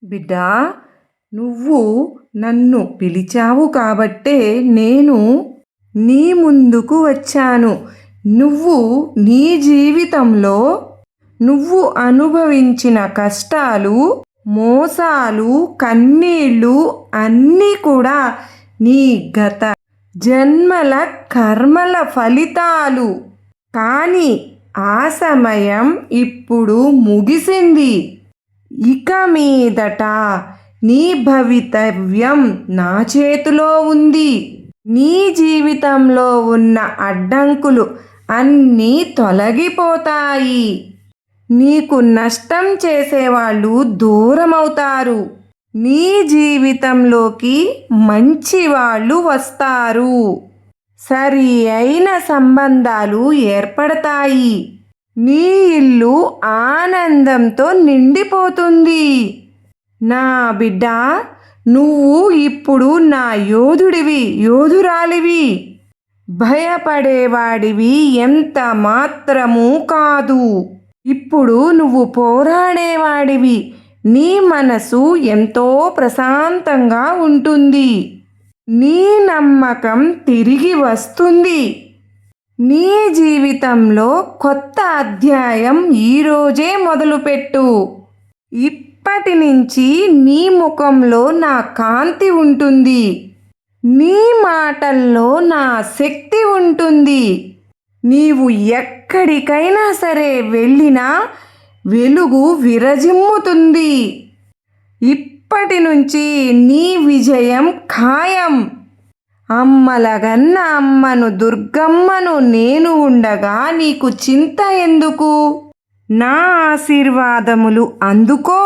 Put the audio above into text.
బిడ్డా, నువ్వు నన్ను పిలిచావు కాబట్టే నేను నీ ముందుకు వచ్చాను. నువ్వు నీ జీవితంలో నువ్వు అనుభవించిన కష్టాలు, మోసాలు, కన్నీళ్ళు అన్నీ కూడా నీ గత జన్మల కర్మల ఫలితాలు. కానీ ఆ సమయం ఇప్పుడు ముగిసింది. ఇక మీదట నీ భవితవ్యం నా చేతిలో ఉంది. నీ జీవితంలో ఉన్న అడ్డంకులు అన్నీ తొలగిపోతాయి. నీకు నష్టం చేసేవాళ్ళు దూరమవుతారు. నీ జీవితంలోకి మంచి వాళ్ళు వస్తారు. సరి అయిన సంబంధాలు ఏర్పడతాయి. నీ ఇల్లు ఆనందంతో నిండిపోతుంది. నా బిడ్డ, నువ్వు ఇప్పుడు నా యోధుడివి, యోధురాలివి. భయపడేవాడివి ఎంత మాత్రమూ కాదు. ఇప్పుడు నువ్వు పోరాడేవాడివి. నీ మనసు ఎంతో ప్రశాంతంగా ఉంటుంది. నీ నమ్మకం తిరిగి వస్తుంది. నీ జీవితంలో కొత్త అధ్యాయం ఈరోజే మొదలుపెట్టు. ఇప్పటి నుంచి నీ ముఖంలో నా కాంతి ఉంటుంది. నీ మాటల్లో నా శక్తి ఉంటుంది. నీవు ఎక్కడికైనా సరే వెళ్ళినా వెలుగు విరజిమ్ముతుంది. ఇప్పటి నుంచి నీ విజయం ఖాయం. అమ్మలగన్న అమ్మను దుర్గమ్మను నేను ఉండగా నీకు చింత ఎందుకు? నా ఆశీర్వాదములు అందుకో.